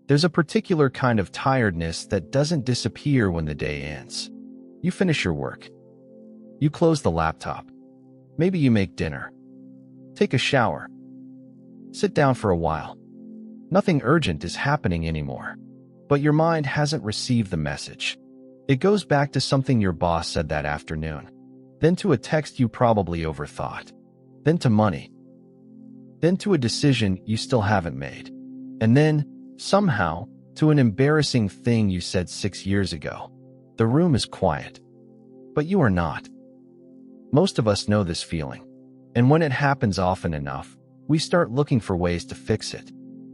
There's a particular kind of tiredness that doesn't disappear when the day ends. You finish your work. You close the laptop. Maybe you make dinner. Take a shower. Sit down for a while. Nothing urgent is happening anymore. But your mind hasn't received the message. It goes back to something your boss said that afternoon. Then to a text you probably overthought. Then to money. Then to a decision you still haven't made. And then, somehow, to an embarrassing thing you said 6 years ago. The room is quiet. But you are not. Most of us know this feeling. And when it happens often enough, we start looking for ways to fix it.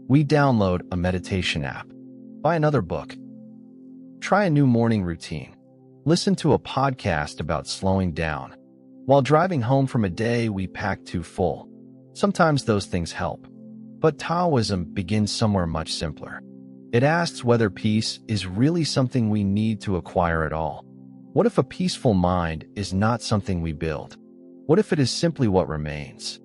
We download a meditation app. Buy another book. Try a new morning routine. Listen to a podcast about slowing down. While driving home from a day we packed too full. Sometimes those things help. But Taoism begins somewhere much simpler. It asks whether peace is really something we need to acquire at all. What if a peaceful mind is not something we build? What if it is simply what remains?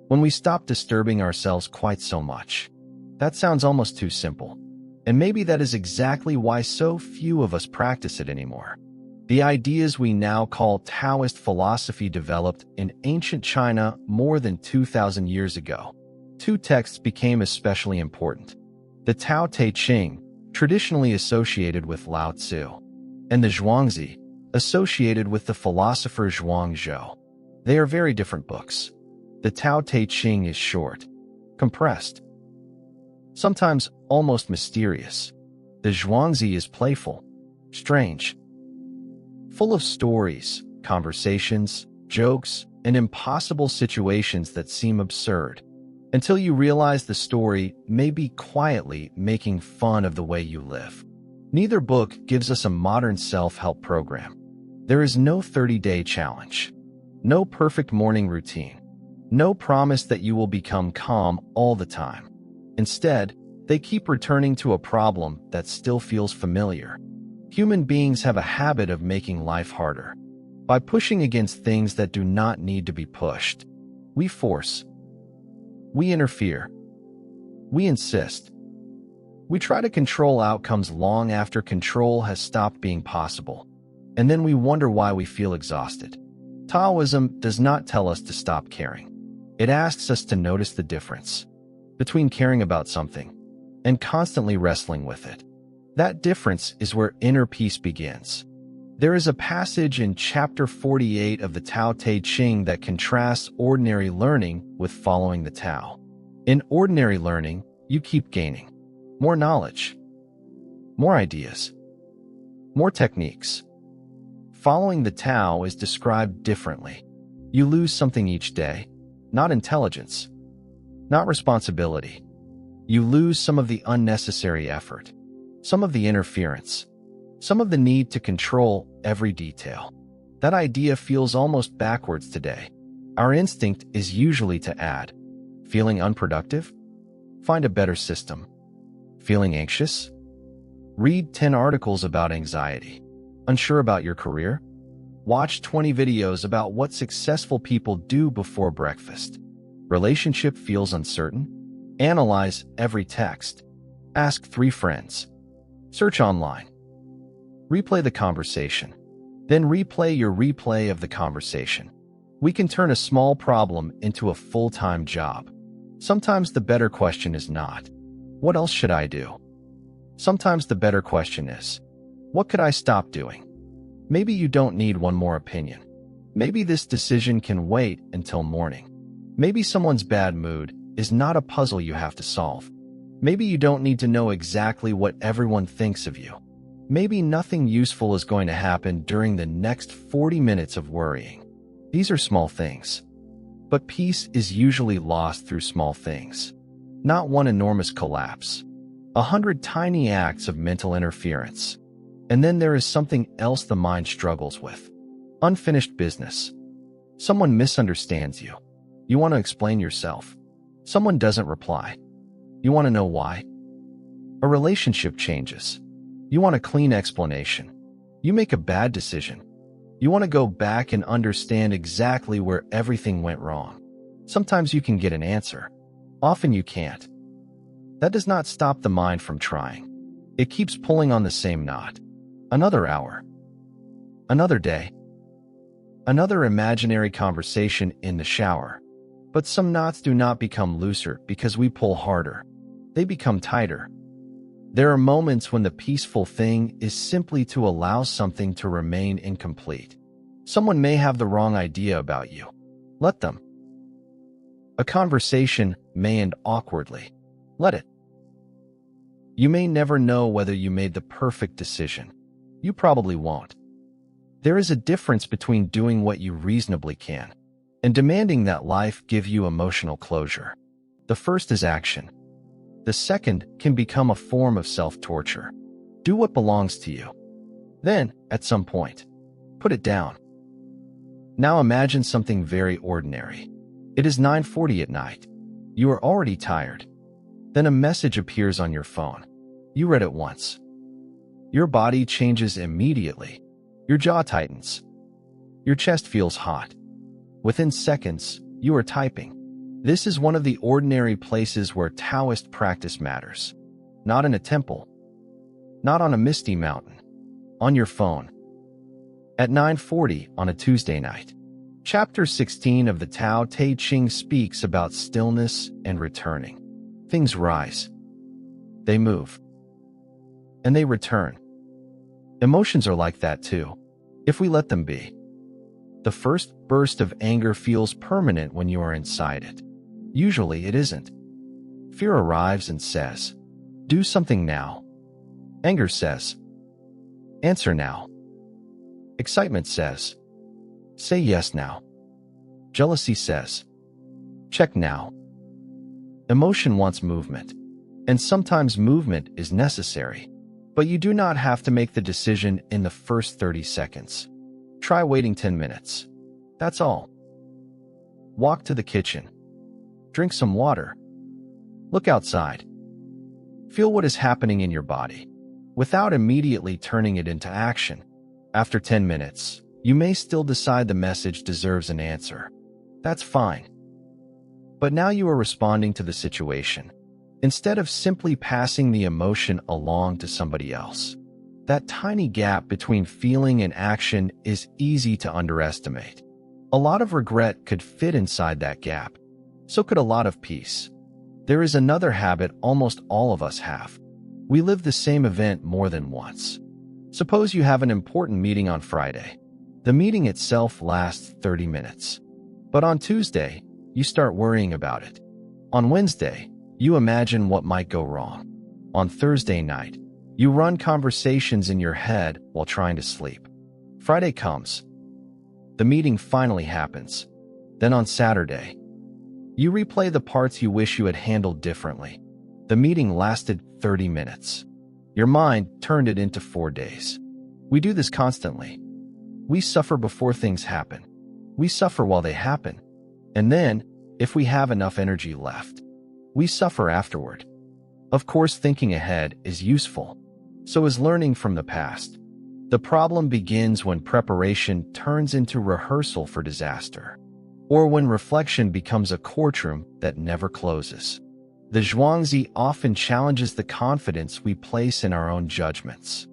When we stop disturbing ourselves quite so much. That sounds almost too simple. And maybe that is exactly why so few of us practice it anymore. The ideas we now call Taoist philosophy developed in ancient China more than 2,000 years ago. Two texts became especially important. The Tao Te Ching, traditionally associated with Lao Tzu, and the Zhuangzi, associated with the philosopher Zhuangzi. They are very different books. The Tao Te Ching is short, compressed, sometimes almost mysterious. The Zhuangzi is playful, strange, full of stories, conversations, jokes, and impossible situations that seem absurd, until you realize the story may be quietly making fun of the way you live. Neither book gives us a modern self-help program. There is no 30-day challenge, no perfect morning routine, no promise that you will become calm all the time. Instead, they keep returning to a problem that still feels familiar. Human beings have a habit of making life harder. By pushing against things that do not need to be pushed. We force. We interfere. We insist. We try to control outcomes long after control has stopped being possible. And then we wonder why we feel exhausted. Taoism does not tell us to stop caring. It asks us to notice the difference between caring about something and constantly wrestling with it. That difference is where inner peace begins. There is a passage in chapter 48 of the Tao Te Ching that contrasts ordinary learning with following the Tao. In ordinary learning, you keep gaining more knowledge, more ideas, more techniques. Following the Tao is described differently. You lose something each day, not intelligence, not responsibility. You lose some of the unnecessary effort, some of the interference, some of the need to control every detail. That idea feels almost backwards today. Our instinct is usually to add. Feeling unproductive? Find a better system. Feeling anxious? Read 10 articles about anxiety. Unsure about your career? Watch 20 videos about what successful people do before breakfast. Relationship feels uncertain? Analyze every text. Ask 3 friends. Search online. Replay the conversation. Then replay your replay of the conversation. We can turn a small problem into a full-time job. Sometimes the better question is not, what else should I do? Sometimes the better question is, what could I stop doing? Maybe you don't need one more opinion. Maybe this decision can wait until morning. Maybe someone's bad mood is not a puzzle you have to solve. Maybe you don't need to know exactly what everyone thinks of you. Maybe nothing useful is going to happen during the next 40 minutes of worrying. These are small things. But peace is usually lost through small things. Not one enormous collapse. 100 tiny acts of mental interference. And then there is something else the mind struggles with. Unfinished business. Someone misunderstands you. You want to explain yourself. Someone doesn't reply. You want to know why? A relationship changes. You want a clean explanation. You make a bad decision. You want to go back and understand exactly where everything went wrong. Sometimes you can get an answer. Often you can't. That does not stop the mind from trying. It keeps pulling on the same knot. Another hour. Another day. Another imaginary conversation in the shower. But some knots do not become looser because we pull harder. They become tighter. There are moments when the peaceful thing is simply to allow something to remain incomplete. Someone may have the wrong idea about you. Let them. A conversation may end awkwardly. Let it. You may never know whether you made the perfect decision. You probably won't. There is a difference between doing what you reasonably can and demanding that life give you emotional closure. The first is action. The second can become a form of self-torture. Do what belongs to you. Then, at some point, put it down. Now imagine something very ordinary. It is 9:40 at night. You are already tired. Then a message appears on your phone. You read it once. Your body changes immediately. Your jaw tightens. Your chest feels hot. Within seconds, you are typing. This is one of the ordinary places where Taoist practice matters. Not in a temple. Not on a misty mountain. On your phone. At 9:40 on a Tuesday night. Chapter 16 of the Tao Te Ching speaks about stillness and returning. Things rise. They move. And they return. Emotions are like that too, if we let them be. The first burst of anger feels permanent when you are inside it. Usually it isn't. Fear arrives and says, "Do something now." Anger says, "Answer now." Excitement says, "Say yes now." Jealousy says, "Check now." Emotion wants movement, and sometimes movement is necessary, but you do not have to make the decision in the first 30 seconds. Try waiting 10 minutes. That's all. Walk to the kitchen. Drink some water. Look outside. Feel what is happening in your body, without immediately turning it into action. After 10 minutes, you may still decide the message deserves an answer. That's fine. But now you are responding to the situation, instead of simply passing the emotion along to somebody else. That tiny gap between feeling and action is easy to underestimate. A lot of regret could fit inside that gap. So could a lot of peace. There is another habit almost all of us have. We live the same event more than once. Suppose you have an important meeting on Friday. The meeting itself lasts 30 minutes. But on Tuesday, you start worrying about it. On Wednesday, you imagine what might go wrong. On Thursday night, you run conversations in your head while trying to sleep. Friday comes. The meeting finally happens. Then on Saturday, you replay the parts you wish you had handled differently. The meeting lasted 30 minutes. Your mind turned it into 4 days. We do this constantly. We suffer before things happen. We suffer while they happen. And then, if we have enough energy left, we suffer afterward. Of course, thinking ahead is useful. So is learning from the past. The problem begins when preparation turns into rehearsal for disaster, or when reflection becomes a courtroom that never closes. The Zhuangzi often challenges the confidence we place in our own judgments.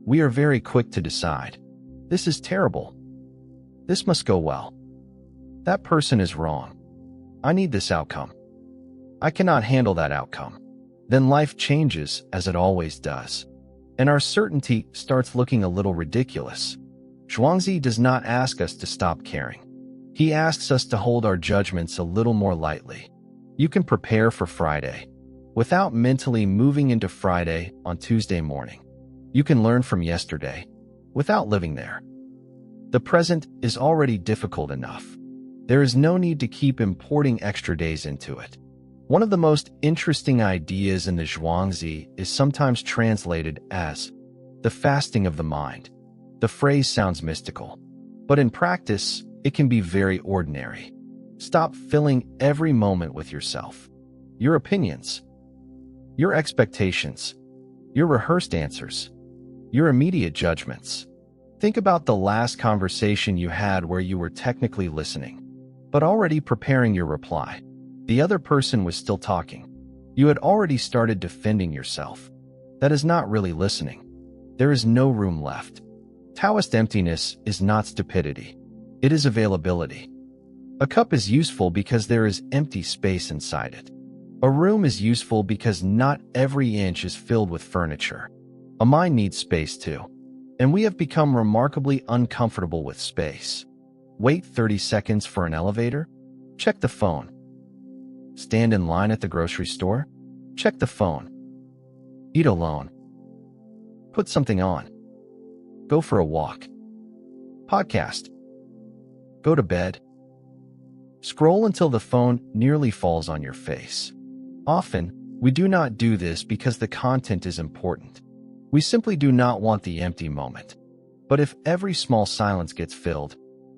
We are very quick to decide, "This is terrible. This must go well. That person is wrong. I need this outcome. I cannot handle that outcome." Then life changes, as it always does, and our certainty starts looking a little ridiculous. Zhuangzi does not ask us to stop caring. He asks us to hold our judgments a little more lightly. You can prepare for Friday without mentally moving into Friday on Tuesday morning. You can learn from yesterday without living there. The present is already difficult enough. There is no need to keep importing extra days into it. One of the most interesting ideas in the Zhuangzi is sometimes translated as the fasting of the mind. The phrase sounds mystical, but in practice, it can be very ordinary. Stop filling every moment with yourself, your opinions, your expectations, your rehearsed answers, your immediate judgments. Think about the last conversation you had where you were technically listening, but already preparing your reply. The other person was still talking. You had already started defending yourself. That is not really listening. There is no room left. Taoist emptiness is not stupidity. It is availability. A cup is useful because there is empty space inside it. A room is useful because not every inch is filled with furniture. A mind needs space too. And we have become remarkably uncomfortable with space. Wait 30 seconds for an elevator? Check the phone. Stand in line at the grocery store? Check the phone. Eat alone. Put something on. Go for a walk. Podcast. Go to bed. Scroll until the phone nearly falls on your face. Often, we do not do this because the content is important. We simply do not want the empty moment. But if every small silence gets filled,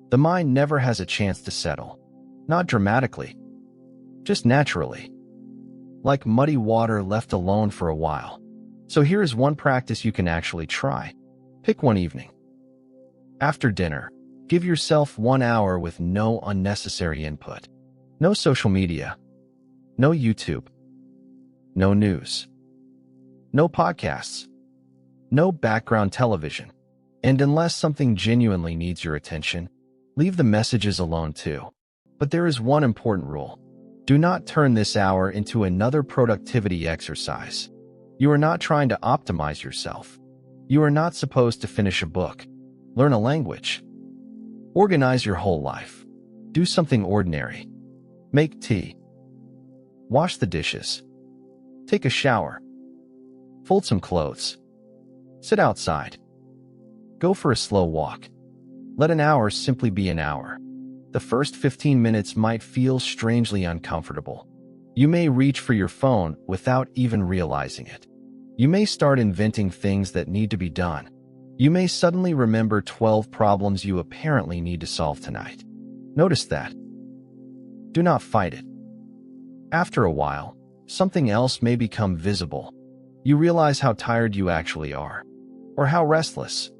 the mind never has a chance to settle. Not dramatically, just naturally. Like muddy water left alone for a while. So here is one practice you can actually try. Pick one evening. After dinner, give yourself 1 hour with no unnecessary input. No social media. No YouTube. No news. No podcasts. No background television. And unless something genuinely needs your attention, leave the messages alone too. But there is one important rule. Do not turn this hour into another productivity exercise. You are not trying to optimize yourself. You are not supposed to finish a book, learn a language, organize your whole life. Do something ordinary. Make tea. Wash the dishes. Take a shower. Fold some clothes. Sit outside. Go for a slow walk. Let an hour simply be an hour. The first 15 minutes might feel strangely uncomfortable. You may reach for your phone without even realizing it. You may start inventing things that need to be done. You may suddenly remember 12 problems you apparently need to solve tonight. Notice that. Do not fight it. After a while, something else may become visible. You realize how tired you actually are, or how restless,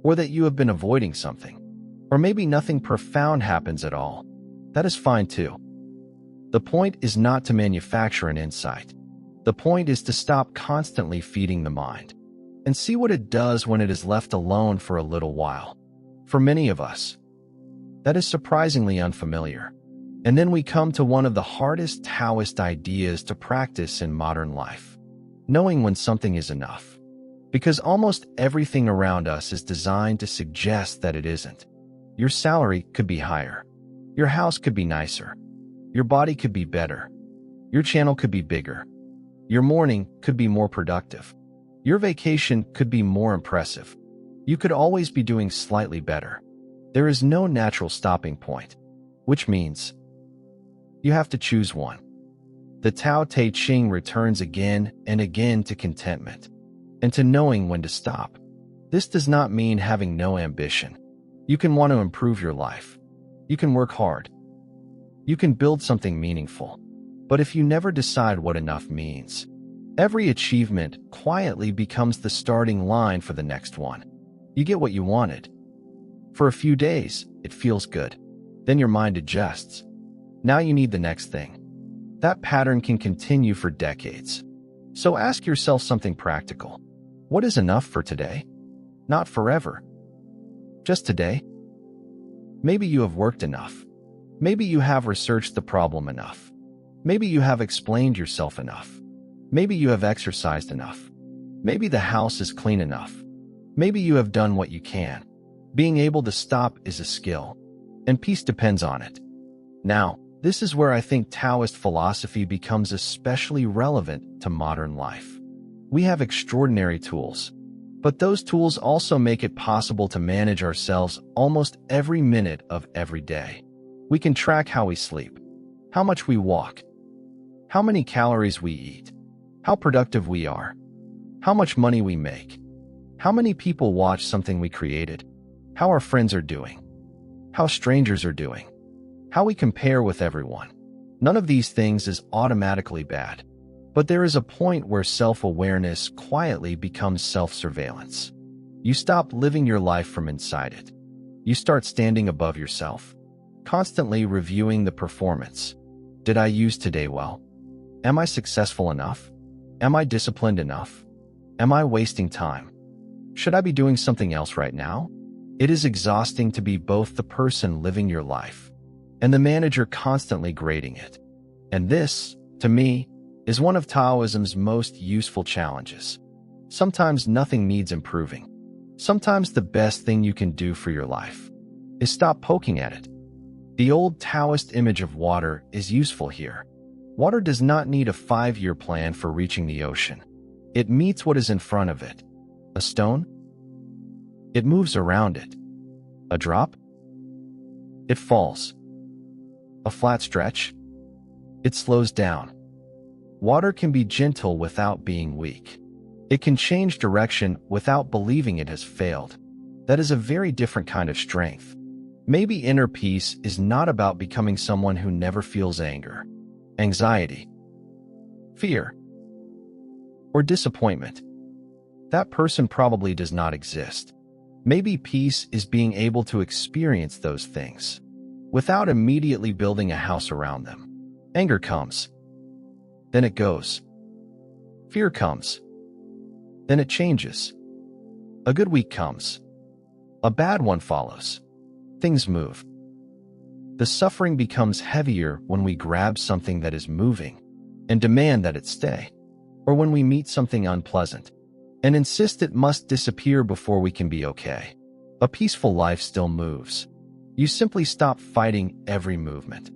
or that you have been avoiding something, or maybe nothing profound happens at all. That is fine too. The point is not to manufacture an insight. The point is to stop constantly feeding the mind and see what it does when it is left alone for a little while. For many of us, that is surprisingly unfamiliar. And then we come to one of the hardest Taoist ideas to practice in modern life: knowing when something is enough. Because almost everything around us is designed to suggest that it isn't. Your salary could be higher. Your house could be nicer. Your body could be better. Your channel could be bigger. Your morning could be more productive. Your vacation could be more impressive. You could always be doing slightly better. There is no natural stopping point, which means you have to choose one. The Tao Te Ching returns again and again to contentment and to knowing when to stop. This does not mean having no ambition. You can want to improve your life. You can work hard. You can build something meaningful. But if you never decide what enough means, every achievement quietly becomes the starting line for the next one. You get what you wanted. For a few days, it feels good. Then your mind adjusts. Now you need the next thing. That pattern can continue for decades. So ask yourself something practical. What is enough for today? Not forever. Just today? Maybe you have worked enough. Maybe you have researched the problem enough. Maybe you have explained yourself enough. Maybe you have exercised enough. Maybe the house is clean enough. Maybe you have done what you can. Being able to stop is a skill, and peace depends on it. Now, this is where I think Taoist philosophy becomes especially relevant to modern life. We have extraordinary tools, but those tools also make it possible to manage ourselves almost every minute of every day. We can track how we sleep, how much we walk, how many calories we eat, how productive we are, how much money we make, how many people watch something we created, how our friends are doing, how strangers are doing, how we compare with everyone. None of these things is automatically bad, but there is a point where self-awareness quietly becomes self-surveillance. You stop living your life from inside it. You start standing above yourself, constantly reviewing the performance. Did I use today well? Am I successful enough? Am I disciplined enough? Am I wasting time? Should I be doing something else right now? It is exhausting to be both the person living your life and the manager constantly grading it. And this, to me, is one of Taoism's most useful challenges. Sometimes nothing needs improving. Sometimes the best thing you can do for your life is stop poking at it. The old Taoist image of water is useful here. Water does not need a 5-year plan for reaching the ocean. It meets what is in front of it. A stone? It moves around it. A drop? It falls. A flat stretch? It slows down. Water can be gentle without being weak. It can change direction without believing it has failed. That is a very different kind of strength. Maybe inner peace is not about becoming someone who never feels anger, anxiety, fear, or disappointment. That person probably does not exist. Maybe peace is being able to experience those things without immediately building a house around them. Anger comes, then it goes. Fear comes, then it changes. A good week comes. A bad one follows. Things move. The suffering becomes heavier when we grab something that is moving and demand that it stay, or when we meet something unpleasant and insist it must disappear before we can be okay. A peaceful life still moves. You simply stop fighting every movement.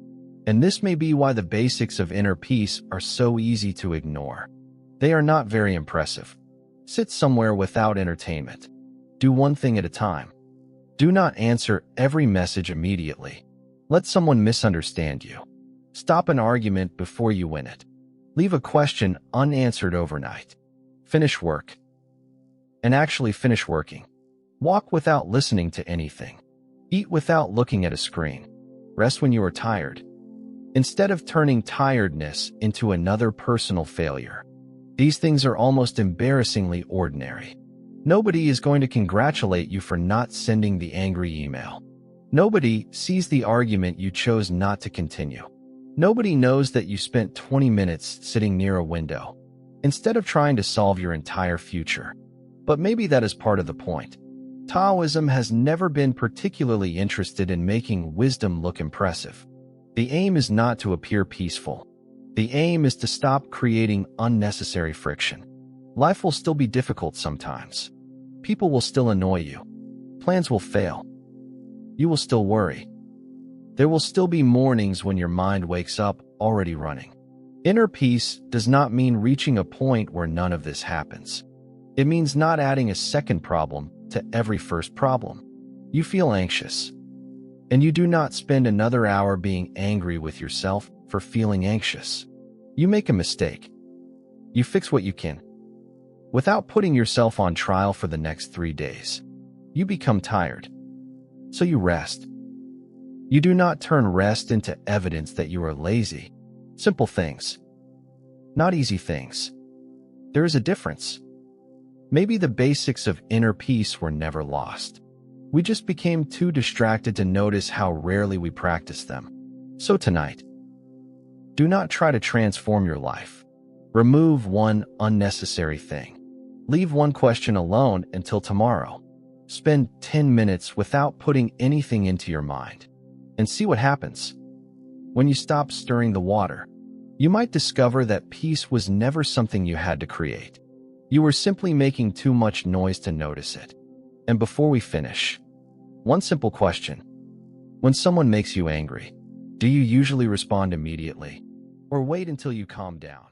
And this may be why the basics of inner peace are so easy to ignore. They are not very impressive. Sit somewhere without entertainment. Do one thing at a time. Do not answer every message immediately. Let someone misunderstand you. Stop an argument before you win it. Leave a question unanswered overnight. Finish work. And actually finish working. Walk without listening to anything. Eat without looking at a screen. Rest when you are tired. Instead of turning tiredness into another personal failure. These things are almost embarrassingly ordinary. Nobody is going to congratulate you for not sending the angry email. Nobody sees the argument you chose not to continue. Nobody knows that you spent 20 minutes sitting near a window instead of trying to solve your entire future. But maybe that is part of the point. Taoism has never been particularly interested in making wisdom look impressive. The aim is not to appear peaceful. The aim is to stop creating unnecessary friction. Life will still be difficult sometimes. People will still annoy you. Plans will fail. You will still worry. There will still be mornings when your mind wakes up already running. Inner peace does not mean reaching a point where none of this happens. It means not adding a second problem to every first problem. You feel anxious, and you do not spend another hour being angry with yourself for feeling anxious. You make a mistake. You fix what you can. Without putting yourself on trial for the next 3 days, you become tired. So you rest. You do not turn rest into evidence that you are lazy. Simple things, not easy things. There is a difference. Maybe the basics of inner peace were never lost. We just became too distracted to notice how rarely we practice them. So tonight, do not try to transform your life. Remove one unnecessary thing. Leave one question alone until tomorrow. Spend 10 minutes without putting anything into your mind, and see what happens. When you stop stirring the water, you might discover that peace was never something you had to create. You were simply making too much noise to notice it. And before we finish, one simple question. When someone makes you angry, do you usually respond immediately, or wait until you calm down?